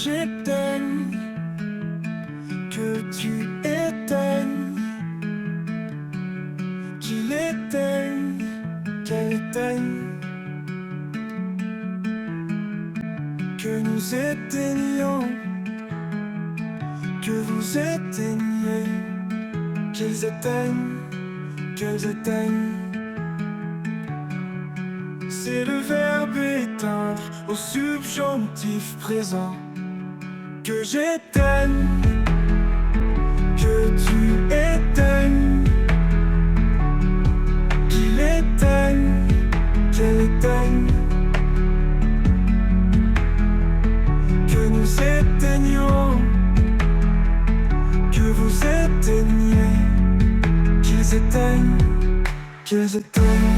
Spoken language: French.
j'éteigne, que tu éteignes, qu'il éteigne, qu'elle éteigne, que nous éteignions, que vous éteigniez, qu'ils éteignent, qu'elles éteignent. C'est le verbe éteindre au subjonctif présent. Que j'éteigne, que tu éteignes, qu'il éteigne, qu'elle éteigne, que nous éteignions, que vous éteigniez, qu'ils éteignent, qu'elles éteignent.